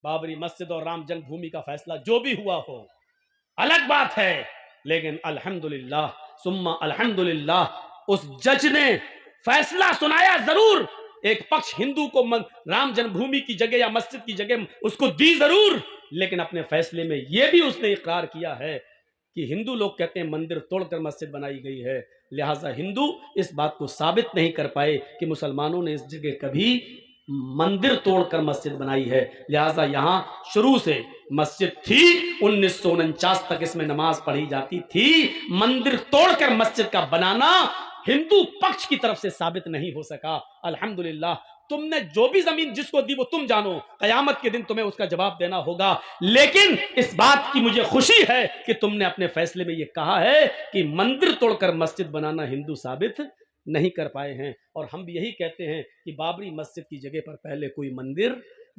بابری مسجد اور رام جنم بھومی کا فیصلہ جو بھی ہوا ہو الگ بات ہے، لیکن الحمدللہ ثم الحمدللہ اس جج نے فیصلہ سنایا ضرور، ایک پکش ہندو کو رام جنم بھومی کی جگہ یا مسجد کی جگہ اس کو دی ضرور، لیکن اپنے فیصلے میں یہ بھی اس نے اقرار کیا ہے کہ ہندو لوگ کہتے ہیں مندر توڑ کر مسجد بنائی گئی ہے، لہٰذا ہندو اس بات کو ثابت نہیں کر پائے کہ مسلمانوں نے اس جگہ کبھی مندر توڑ کر مسجد بنائی ہے، لہٰذا یہاں شروع سے مسجد تھی، 1949 تک اس میں نماز پڑھی جاتی تھی، مندر توڑ کر مسجد کا بنانا ہندو پکش کی طرف سے ثابت نہیں ہو سکا۔ الحمدللہ تم نے جو بھی زمین جس کو دی وہ تم جانو، قیامت کے دن تمہیں اس کا جواب دینا ہوگا، لیکن اس بات کی مجھے خوشی ہے کہ تم نے اپنے فیصلے میں یہ کہا ہے کہ مندر توڑ کر مسجد بنانا ہندو ثابت نہیں کر پائے ہیں، اور ہم بھی یہی کہتے ہیں کہ بابری مسجد کی جگہ پر پہلے کوئی مندر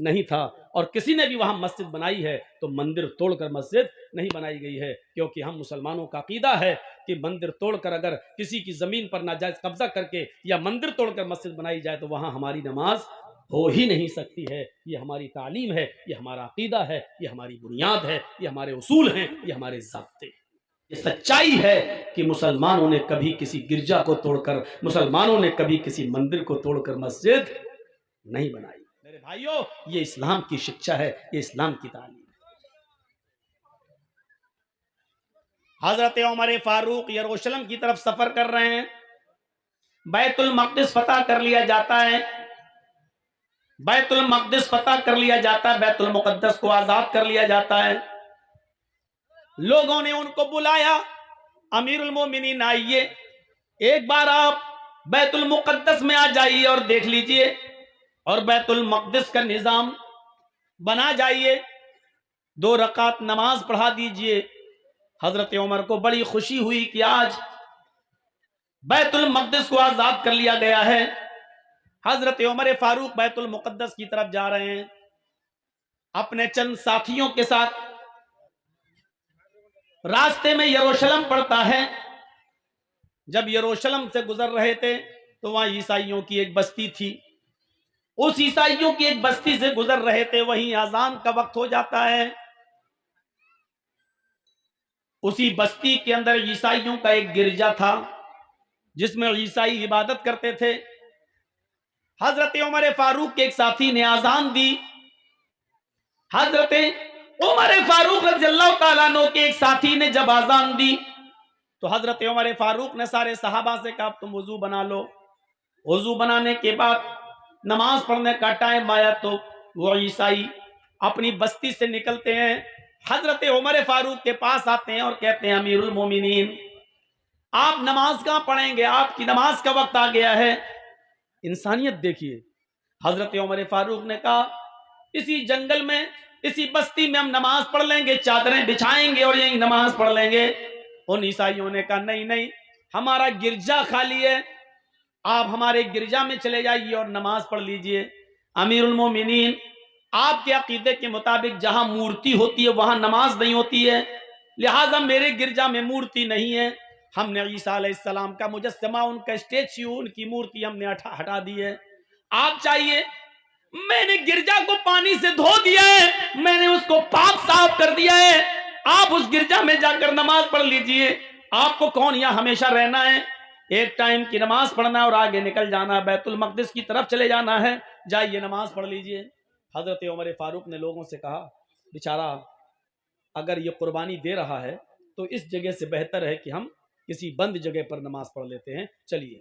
نہیں تھا، اور کسی نے بھی وہاں مسجد بنائی ہے تو مندر توڑ کر مسجد نہیں بنائی گئی ہے، کیونکہ ہم مسلمانوں کا عقیدہ ہے کہ مندر توڑ کر اگر کسی کی زمین پر ناجائز قبضہ کر کے یا مندر توڑ کر مسجد بنائی جائے تو وہاں ہماری نماز ہو ہی نہیں سکتی ہے۔ یہ ہماری تعلیم ہے، یہ ہمارا عقیدہ ہے، یہ ہماری بنیاد ہے، یہ ہمارے اصول ہیں، یہ ہمارے ضابطے ہیں۔ یہ سچائی ہے کہ مسلمانوں نے کبھی کسی گرجا کو توڑ کر، مسلمانوں نے کبھی کسی مندر کو توڑ کر مسجد نہیں بنائی۔ میرے بھائیوں، یہ اسلام کی شکشا ہے، یہ اسلام کی تعلیم ہے۔ حضرت عمر فاروق یروشلم کی طرف سفر کر رہے ہیں، بیت المقدس فتح کر لیا جاتا ہے، بیت المقدس فتح کر لیا جاتا ہے، بیت المقدس کو آزاد کر لیا جاتا ہے۔ لوگوں نے ان کو بلایا، امیر المومنین آئیے، ایک بار آپ بیت المقدس میں آ جائیے اور دیکھ لیجئے، اور بیت المقدس کا نظام بنا جائیے، 2 رکعت نماز پڑھا دیجئے۔ حضرت عمر کو بڑی خوشی ہوئی کہ آج بیت المقدس کو آزاد کر لیا گیا ہے۔ حضرت عمر فاروق بیت المقدس کی طرف جا رہے ہیں اپنے چند ساتھیوں کے ساتھ، راستے میں یروشلم پڑتا ہے۔ جب یروشلم سے گزر رہے تھے تو وہاں عیسائیوں کی ایک بستی تھی، اس عیسائیوں کی ایک بستی سے گزر رہے تھے، وہیں اذان کا وقت ہو جاتا ہے۔ اسی بستی کے اندر عیسائیوں کا ایک گرجا تھا جس میں عیسائی عبادت کرتے تھے۔ حضرت عمر فاروق کے ایک ساتھی نے اذان دی، حضرت عمر فاروق رضی اللہ تعالیٰ عنہ کے ایک ساتھی نے جب اذان دی تو حضرت عمر فاروق نے سارے صحابہ سے کہا تم وضو بنا لو۔ وضو بنانے کے بعد نماز پڑھنے کا ٹائم آیا تو وہ عیسائی اپنی بستی سے نکلتے ہیں، حضرت عمر فاروق کے پاس آتے ہیں اور کہتے ہیں امیر المومنین آپ نماز کہاں پڑھیں گے، آپ کی نماز کا وقت آ گیا ہے۔ انسانیت دیکھیے، حضرت عمر فاروق نے کہا اسی جنگل میں، اسی بستی میں ہم نماز پڑھ لیں گے، چادریں بچھائیں گے اور یہی نماز پڑھ لیں گے۔ ان عیسائیوں نے کہا نہیں نہیں، ہمارا گرجا خالی ہے، آپ ہمارے گرجا میں چلے جائیے اور نماز پڑھ لیجئے۔ امیر المومنین آپ کے عقیدے کے مطابق جہاں مورتی ہوتی ہے وہاں نماز نہیں ہوتی ہے، لہٰذا میرے گرجا میں مورتی نہیں ہے، ہم نے عیسیٰ علیہ السلام کا مجسمہ، ان کا اسٹیچو، ان کی مورتی ہم نے ہٹا دی ہے۔ آپ چاہیے، میں نے گرجا کو پانی سے دھو دیا ہے، میں نے اس کو پاک صاف کر دیا ہے، آپ اس گرجا میں جا کر نماز پڑھ لیجئے۔ آپ کو کون یہاں ہمیشہ رہنا ہے؟ ایک ٹائم کی نماز پڑھنا اور آگے نکل جانا، بیت المقدس کی طرف چلے جانا ہے، جائیے نماز پڑھ لیجئے۔ حضرت عمر فاروق نے لوگوں سے کہا بیچارہ اگر یہ قربانی دے رہا ہے تو اس جگہ سے بہتر ہے کہ ہم کسی بند جگہ پر نماز پڑھ لیتے ہیں، چلیے۔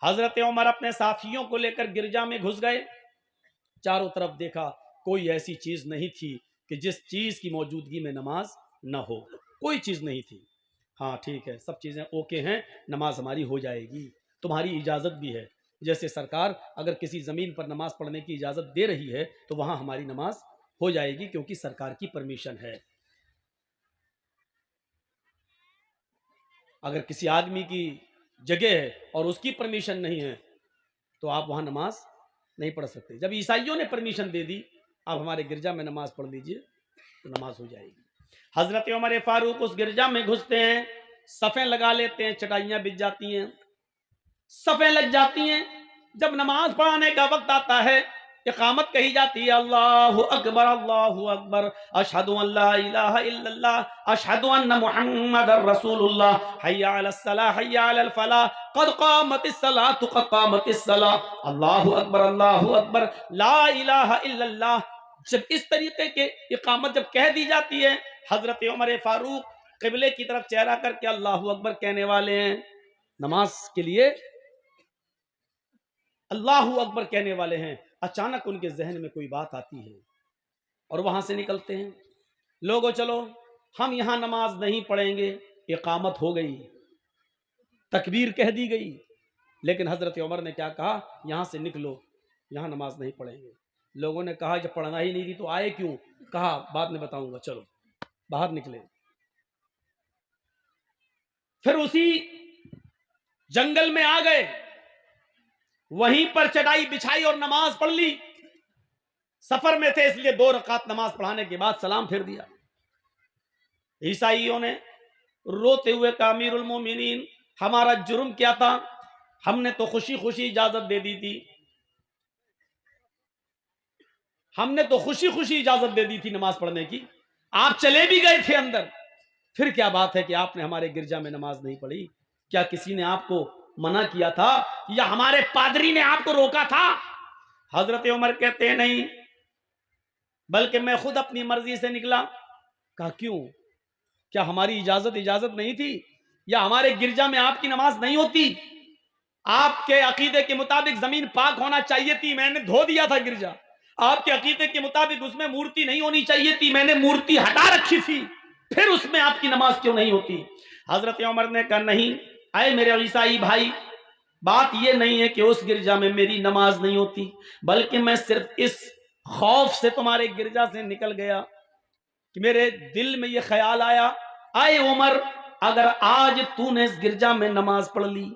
حضرت عمر اپنے ساتھیوں کو لے کر گرجا میں گھس گئے، چاروں طرف دیکھا کوئی ایسی چیز نہیں تھی کہ جس چیز کی موجودگی میں نماز نہ ہو، کوئی چیز نہیں تھی۔ ہاں ٹھیک ہے، سب چیزیں اوکے ہیں، نماز ہماری ہو جائے گی، تمہاری اجازت بھی ہے، جیسے سرکار اگر کسی زمین پر نماز پڑھنے کی اجازت دے رہی ہے تو وہاں ہماری نماز ہو جائے گی کیونکہ سرکار کی پرمیشن ہے۔ اگر کسی آدمی کی جگہ ہے اور اس کی پرمیشن نہیں ہے تو آپ وہاں نماز نہیں پڑھ سکتے۔ جب عیسائیوں نے پرمیشن دے دی آپ ہمارے گرجا میں نماز پڑھ لیجئے تو نماز ہو جائے گی۔ حضرت عمر فاروق اس گرجا میں گھستے ہیں، صفیں لگا لیتے ہیں، چٹائیاں بچھ جاتی ہیں، صفیں لگ جاتی ہیں۔ جب نماز پڑھانے کا وقت آتا ہے اقامت کہی جاتی ہے اللہ اکبر اشہد ان لا الہ الا اللہ اشہد ان محمد رسول اللہ حی علی الصلاۃ حی علی الفلاح قد قامت الصلاۃ قد قامت الصلاۃ اللہ اکبر لا الہ الا اللہ. جب اس طریقے کے اقامت جب کہہ دی جاتی ہے، حضرت عمر فاروق قبلے کی طرف چہرہ کر کے اللہ اکبر کہنے والے ہیں، نماز کے لیے اللہ اکبر کہنے والے ہیں. اچانک ان کے ذہن میں کوئی بات آتی ہے اور وہاں سے نکلتے ہیں، لوگو چلو ہم یہاں نماز نہیں پڑھیں گے. اقامت ہو گئی، تکبیر کہہ دی گئی، لیکن حضرت عمر نے کیا کہا؟ یہاں سے نکلو، یہاں نماز نہیں پڑھیں گے. لوگوں نے کہا جب پڑھنا ہی نہیں تھی تو آئے کیوں؟ کہا بعد میں بتاؤں گا. چلو باہر نکلے. پھر اسی جنگل میں آ گئے، وہیں پر چٹائی بچھائی اور نماز پڑھ لی. سفر میں تھے اس لیے 2 رکعت نماز پڑھانے کے بعد سلام پھیر دیا. عیسائیوں نے روتے ہوئے کہا امیر المومنین ہمارا جرم کیا تھا؟ ہم نے تو خوشی خوشی اجازت دے دی تھی، ہم نے تو خوشی خوشی اجازت دے دی تھی نماز پڑھنے کی، آپ چلے بھی گئے تھے اندر، پھر کیا بات ہے کہ آپ نے ہمارے گرجا میں نماز نہیں پڑھی؟ کیا کسی نے آپ کو منع کیا تھا یا ہمارے پادری نے آپ کو روکا تھا؟ حضرت عمر کہتے ہیں نہیں، بلکہ میں خود اپنی مرضی سے نکلا. کہا کیوں؟ کیا ہماری اجازت نہیں تھی یا ہمارے گرجا میں آپ کی نماز نہیں ہوتی؟ آپ کے عقیدے کے مطابق زمین پاک ہونا چاہیے تھی، میں نے دھو دیا تھا گرجا. آپ کے عقیدے کے مطابق اس میں مورتی نہیں ہونی چاہیے تھی، میں نے مورتی ہٹا رکھی تھی، پھر اس میں آپ کی نماز کیوں نہیں ہوتی؟ حضرت عمر نے کہا نہیں اے میرے عیسائی بھائی، بات یہ نہیں ہے کہ اس گرجا میں میری نماز نہیں ہوتی، بلکہ میں صرف اس خوف سے تمہارے گرجا سے نکل گیا کہ میرے دل میں یہ خیال آیا، اے عمر اگر آج تو نے اس گرجا میں نماز پڑھ لی،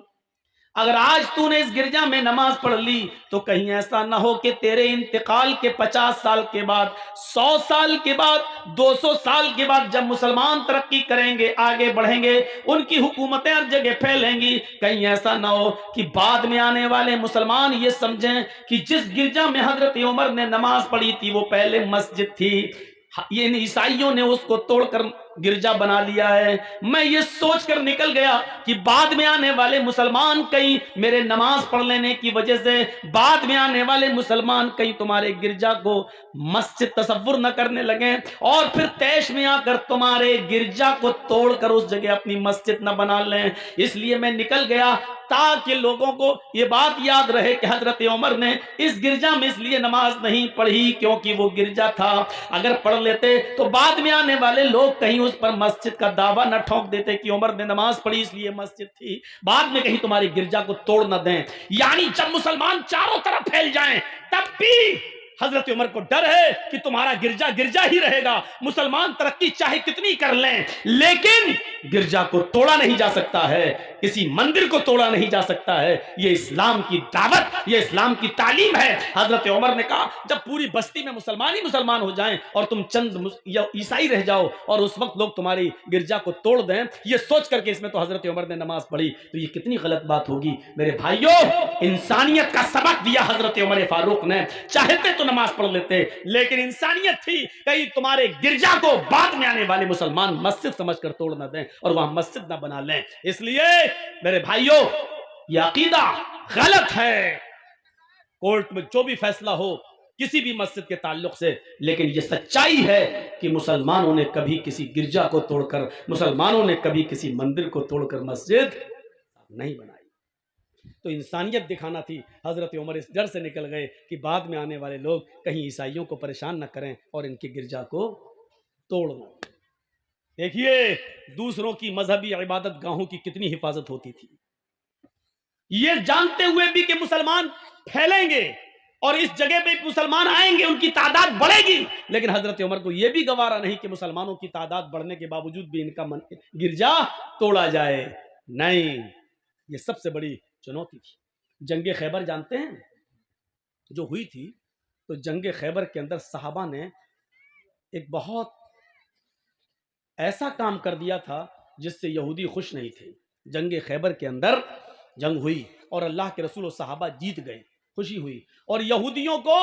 اگر آج تو نے اس گرجا میں نماز پڑھ لی تو کہیں ایسا نہ ہو کہ تیرے انتقال کے 50 سال کے بعد، 100 سال کے بعد، 200 سال کے بعد جب مسلمان ترقی کریں گے، آگے بڑھیں گے، ان کی حکومتیں ہر جگہ پھیلیں گی، کہیں ایسا نہ ہو کہ بعد میں آنے والے مسلمان یہ سمجھیں کہ جس گرجا میں حضرت عمر نے نماز پڑھی تھی وہ پہلے مسجد تھی، ان عیسائیوں نے اس کو توڑ کر گرجا بنا لیا ہے. میں یہ سوچ کر نکل گیا کہ بعد میں آنے والے مسلمان کہیں میرے نماز پڑھ لینے کی وجہ سے، بعد میں آنے والے مسلمان کہیں تمہارے گرجا کو مسجد تصور نہ کرنے لگیں اور پھر تیش میں آ کر تمہارے گرجا کو توڑ کر اس جگہ اپنی مسجد نہ بنا لیں. اس لیے میں نکل گیا تاکہ لوگوں کو یہ بات یاد رہے کہ حضرت عمر نے اس گرجا میں اس لیے نماز نہیں پڑھی کیونکہ وہ گرجا تھا. اگر پڑھ لیتے تو بعد میں آنے والے لوگ کہیں اس پر مسجد کا دعویٰ نہ ٹھونک دیتے کہ عمر نے نماز پڑھی اس لیے مسجد تھی، بعد میں کہیں تمہاری گرجا کو توڑ نہ دیں. یعنی جب مسلمان چاروں طرف پھیل جائیں تب بھی حضرت عمر کو ڈر ہے کہ تمہارا گرجا گرجا ہی رہے گا، مسلمان ترقی چاہے کتنی کر لیں لیکن گرجا کو توڑا نہیں جا سکتا ہے، کسی مندر کو توڑا نہیں جا سکتا ہے. یہ اسلام کی دعوت، یہ اسلام کی تعلیم ہے. حضرت عمر نے کہا جب پوری بستی میں مسلمان ہی مسلمان ہو جائیں اور تم چند عیسائی رہ جاؤ اور اس وقت لوگ تمہاری گرجا کو توڑ دیں، یہ سوچ کر کے اس میں تو حضرت عمر نے نماز پڑھی، تو یہ کتنی غلط بات ہوگی. میرے بھائیوں، انسانیت کا سبق دیا حضرت عمر فاروق نے. چاہتے تو نماز پڑھ لیتے لیکن انسانیت تھی کہیں تمہارے گرجا کو بعد میں آنے والے مسلمان مسجد سمجھ کر توڑ نہ دیں اور وہاں مسجد نہ بنا لیں. اس لیے میرے بھائیوں یہ عقیدہ غلط ہے. کورٹ میں جو بھی فیصلہ ہو کسی بھی مسجد کے تعلق سے، لیکن یہ سچائی ہے کہ مسلمانوں نے کبھی کسی گرجا کو توڑ کر، مسلمانوں نے کبھی کسی مندر کو توڑ کر مسجد نہیں بنائی. تو انسانیت دکھانا تھی. حضرت عمر اس ڈر سے نکل گئے کہ بعد میں آنے والے لوگ کہیں عیسائیوں کو پریشان نہ کریں اور ان کی گرجا کو توڑ نہ. دیکھیے دوسروں کی مذہبی عبادت گاہوں کی کتنی حفاظت ہوتی تھی، یہ جانتے ہوئے بھی کہ مسلمان پھیلیں گے اور اس جگہ پہ مسلمان آئیں گے، ان کی تعداد بڑھے گی، لیکن حضرت عمر کو یہ بھی گوارا نہیں کہ مسلمانوں کی تعداد بڑھنے کے باوجود بھی ان کا گرجا توڑا جائے. نہیں، یہ سب سے بڑی چنوتی تھی. جنگ خیبر جانتے ہیں جو ہوئی تھی، تو جنگ خیبر کے اندر صحابہ نے ایک بہت ایسا کام کر دیا تھا جس سے یہودی خوش نہیں تھے. جنگ خیبر کے اندر جنگ ہوئی اور اللہ کے رسول و صحابہ جیت گئے، خوشی ہوئی، اور یہودیوں کو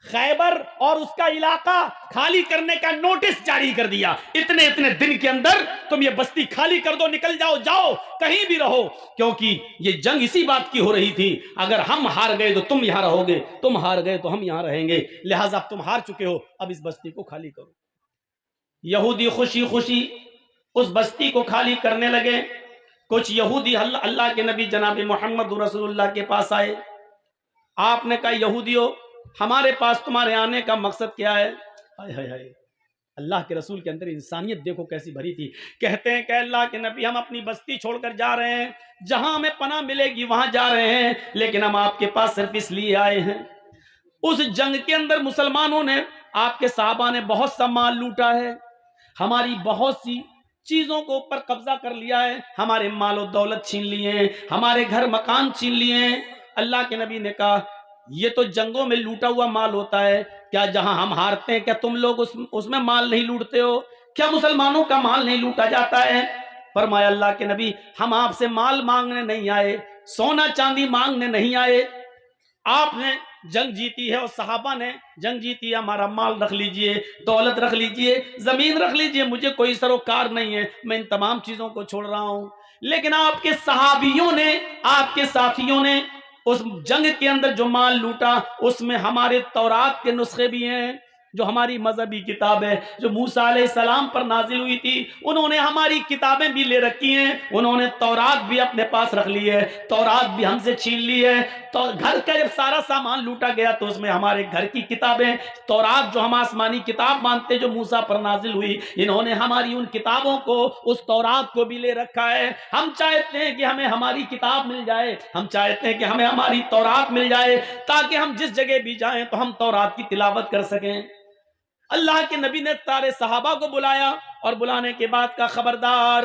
خیبر اور اس کا علاقہ خالی کرنے کا نوٹس جاری کر دیا، اتنے دن کے اندر تم یہ بستی خالی کر دو، نکل جاؤ، جاؤ کہیں بھی رہو، کیونکہ یہ جنگ اسی بات کی ہو رہی تھی، اگر ہم ہار گئے تو تم یہاں رہو گے، تم ہار گئے تو ہم یہاں رہیں گے، لہٰذا اب تم ہار چکے ہو، اب اس بستی کو خالی کرو۔ یہودی خوشی خوشی اس بستی کو خالی کرنے لگے۔ کچھ یہودی اللہ کے نبی جناب محمد رسول اللہ کے پاس آئے، آپ نے کہا یہودیوں ہمارے پاس تمہارے آنے کا مقصد کیا ہے؟ ہائے ہائے ہائے، اللہ کے رسول کے اندر انسانیت دیکھو کیسی بھری تھی۔ کہتے ہیں کہ اللہ کے نبی ہم اپنی بستی چھوڑ کر جا رہے ہیں، جہاں ہمیں پناہ ملے گی وہاں جا رہے ہیں، لیکن ہم آپ کے پاس صرف اس لیے آئے ہیں، اس جنگ کے اندر مسلمانوں نے، آپ کے صحابہ نے بہت سا مال لوٹا ہے، ہماری بہت سی چیزوں کو اوپر قبضہ کر لیا ہے، ہمارے مال و دولت چھین لیے ہیں، ہمارے گھر مکان چھین لیے ہیں۔ اللہ کے نبی نے کہا یہ تو جنگوں میں لوٹا ہوا مال ہوتا ہے، کیا جہاں ہم ہارتے ہیں کیا تم لوگ اس میں مال نہیں لوٹتے ہو؟ کیا مسلمانوں کا مال نہیں لوٹا جاتا ہے؟ فرمایا اللہ کے نبی ہم آپ سے مال مانگنے نہیں آئے، سونا چاندی مانگنے نہیں آئے، آپ نے جنگ جیتی ہے اور صحابہ نے جنگ جیتی ہے، ہمارا مال رکھ لیجئے، دولت رکھ لیجئے، زمین رکھ لیجئے، مجھے کوئی سروکار نہیں ہے، میں ان تمام چیزوں کو چھوڑ رہا ہوں۔ لیکن آپ کے صحابیوں نے، آپ کے ساتھیوں نے اس جنگ کے اندر جو مال لوٹا اس میں ہمارے تورات کے نسخے بھی ہیں، جو ہماری مذہبی کتاب ہے جو موسیٰ علیہ السلام پر نازل ہوئی تھی، انہوں نے ہماری کتابیں بھی لے رکھی ہیں، انہوں نے تورات بھی اپنے پاس رکھ لی ہے، تورات بھی ہم سے چھین لی ہے۔ تو گھر کا جب سارا سامان لوٹا گیا تو اس میں ہمارے گھر کی کتابیں، تورات جو ہم آسمانی کتاب مانتے جو موسیٰ پر نازل ہوئی، انہوں نے ہماری ان کتابوں کو، اس تورات کو بھی لے رکھا ہے۔ ہم چاہتے ہیں کہ ہمیں ہماری کتاب مل جائے، ہم چاہتے ہیں کہ ہمیں ہماری تورات مل جائے، تاکہ ہم جس جگہ بھی جائیں تو ہم تورات کی تلاوت کر سکیں۔ اللہ کے نبی نے سارے صحابہ کو بلایا اور بلانے کے بعد کہا خبردار،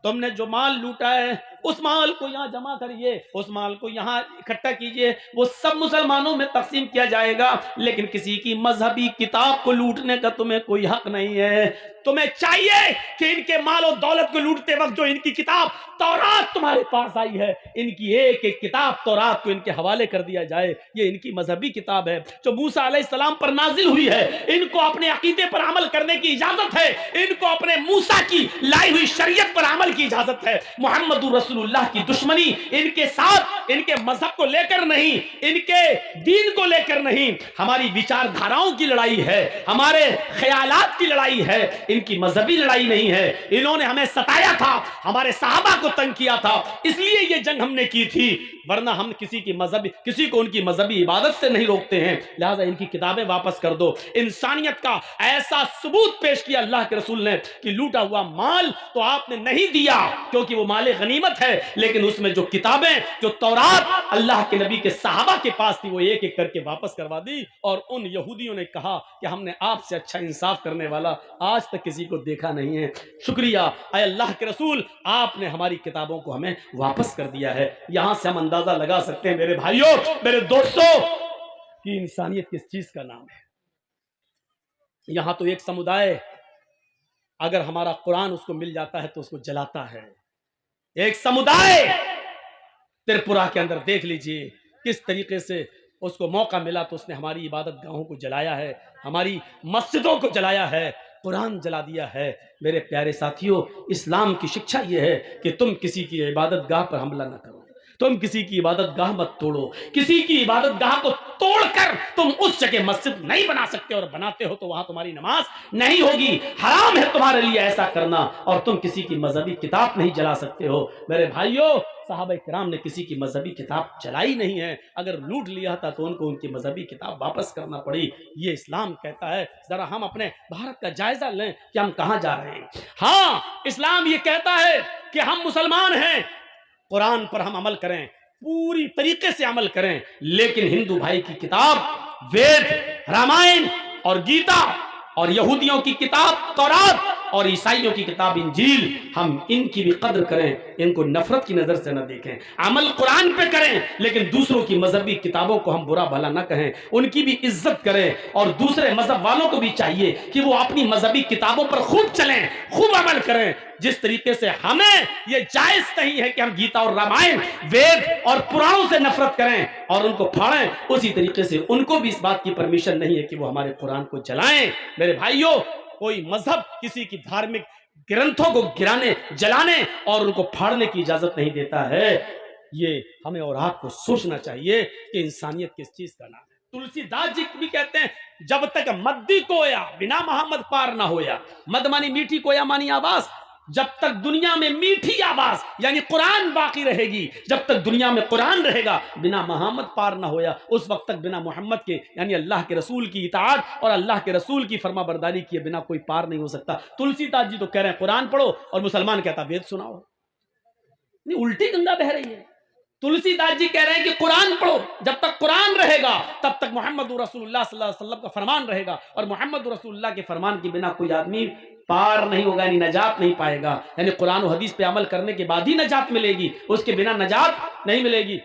تم نے جو مال لوٹا ہے اس مال کو یہاں جمع کریے، اس مال کو یہاں اکٹھا کیجئے، وہ سب مسلمانوں میں تقسیم کیا جائے گا، لیکن کسی کی مذہبی کتاب کو لوٹنے کا تمہیں کوئی حق نہیں ہے۔ تمہیں چاہیے کہ ان کے مال و دولت کو لوٹتے وقت جو ان کی کتاب تورات تمہارے پاس آئی ہے، ان کی ایک ایک کتاب تورات کو ان کے حوالے کر دیا جائے، یہ ان کی مذہبی کتاب ہے جو موسیٰ علیہ السلام پر نازل ہوئی ہے، ان کو اپنے عقیدے پر عمل کرنے کی اجازت ہے، ان کو اپنے موسیٰ کی لائی ہوئی شریعت پر عمل کی اجازت ہے۔ محمد رسول اللہ کی دشمنی ان کے ساتھ، ان کے مذہب کو لے کر نہیں، ان کے دین کو لے کر نہیں، ہماری وچار دھاراؤں کی لڑائی ہے، ہمارے خیالات کی لڑائی ہے، ان کی مذہبی لڑائی نہیں ہے۔ انہوں نے ہمیں ستایا تھا، ہمارے صحابہ کو تنگ کیا تھا، اس لیے یہ جنگ ہم نے کی تھی، ورنہ ہم کسی کو ان کی مذہبی عبادت سے نہیں روکتے ہیں، لہذا ان کی کتابیں واپس کر دو۔ انسانیت کا ایسا ثبوت پیش کیا اللہ کے رسول نے کہ لوٹا ہوا مال تو آپ نے نہیں دیا کیونکہ وہ مال غنیمت ہے، لیکن اس میں جو کتابیں، جو تورات اللہ کے نبی کے صحابہ کے پاس تھی، وہ ایک ایک کر کے واپس کروا دی، اور ان یہودیوں نے کہا کہ ہم نے آپ سے اچھا انصاف کرنے والا آج تک کسی کو دیکھا نہیں ہے، شکریہ اے اللہ کے رسول، آپ نے ہماری کتابوں کو ہمیں واپس کر دیا ہے۔ یہاں سے ہم اندازہ لگا سکتے ہیں میرے بھائیوں، میرے دوستوں، کہ انسانیت کس چیز کا نام ہے۔ یہاں تو ایک سمودائے اگر ہمارا قرآن اس کو مل جاتا ہے تو اس کو جلاتا ہے، ایک سمودائے ترپورہ کے اندر دیکھ لیجئے کس طریقے سے اس کو موقع ملا تو اس نے ہماری عبادت گاہوں کو جلایا ہے، ہماری مسجدوں کو جلایا ہے، قرآن جلا دیا ہے۔ میرے پیارے ساتھیوں، اسلام کی شکشا یہ ہے کہ تم کسی کی عبادت گاہ پر حملہ نہ کرو، تم کسی کی عبادت گاہ مت توڑو، کسی کی عبادت گاہ کو توڑ کر تم اس جگہ مسجد نہیں بنا سکتے، اور بناتے ہو تو وہاں تمہاری نماز نہیں ہوگی، حرام ہے تمہارے لیے ایسا کرنا، اور تم کسی کی مذہبی کتاب نہیں جلا سکتے ہو۔ میرے بھائیوں، صحابہ کرام نے کسی کی مذہبی کتاب جلائی نہیں ہے، اگر لوٹ لیا تھا تو ان کو ان کی مذہبی کتاب واپس کرنا پڑی، یہ اسلام کہتا ہے۔ ذرا ہم اپنے بھارت کا جائزہ لیں کہ ہم کہاں جا رہے ہیں۔ ہاں، اسلام یہ کہتا ہے کہ ہم مسلمان ہیں، قرآن پر ہم عمل کریں، پوری طریقے سے عمل کریں، لیکن ہندو بھائی کی کتاب وید، رامائن اور گیتا، اور یہودیوں کی کتاب تورات، اور عیسائیوں کی کتاب انجیل، ہم ان کی بھی قدر کریں، ان کو نفرت کی نظر سے نہ دیکھیں، عمل قرآن پہ کریں، لیکن دوسروں کی مذہبی کتابوں کو ہم برا بھلا نہ کہیں، ان کی بھی عزت کریں، اور دوسرے مذہب والوں کو بھی چاہیے کہ وہ اپنی مذہبی کتابوں پر خوب چلیں، خوب عمل کریں۔ جس طریقے سے ہمیں یہ جائز نہیں ہے کہ ہم گیتا اور رامائن، وید اور پرانوں سے نفرت کریں اور ان کو پھاڑیں، اسی طریقے سے ان کو بھی اس بات کی پرمیشن نہیں ہے کہ وہ ہمارے قرآن کو جلائیں۔ میرے بھائیوں، کوئی مذہب کسی کی دھارمک گرنتھوں کو گرانے، جلانے اور ان کو پھاڑنے کی اجازت نہیں دیتا ہے۔ یہ ہمیں اور آپ کو سوچنا چاہیے کہ انسانیت کس چیز کا نام ہے۔ تلسی داس جی بھی کہتے ہیں، جب تک مدی کویا بنا محمد پار نہ ہویا۔ مد مانی میٹھی، کویا مانی آواز۔ جب تک دنیا میں میٹھی آواز یعنی قرآن باقی رہے گی، جب تک دنیا میں قرآن رہے گا، بنا محمد پار نہ ہویا، اس وقت تک بنا محمد کے یعنی اللہ کے رسول کی اطاعت اور اللہ کے رسول کی فرما برداری کیے بنا کوئی پار نہیں ہو سکتا۔ تلسی داس جی تو کہہ رہے ہیں قرآن پڑھو، اور مسلمان کہتا وید سناؤ۔ نہیں، الٹی گنگا بہ رہی ہے۔ تلسی داس جی کہہ رہے ہیں کہ قرآن پڑھو، جب تک قرآن رہے گا تب تک محمد رسول اللہ صلی اللہ علیہ وسلم کا فرمان رہے گا، اور محمد رسول اللہ کے فرمان کے بنا کوئی آدمی پار نہیں ہوگا، یعنی نجات نہیں پائے گا۔ یعنی قرآن و حدیث پہ عمل کرنے کے بعد ہی نجات ملے گی، اس کے بنا نجات نہیں ملے گی۔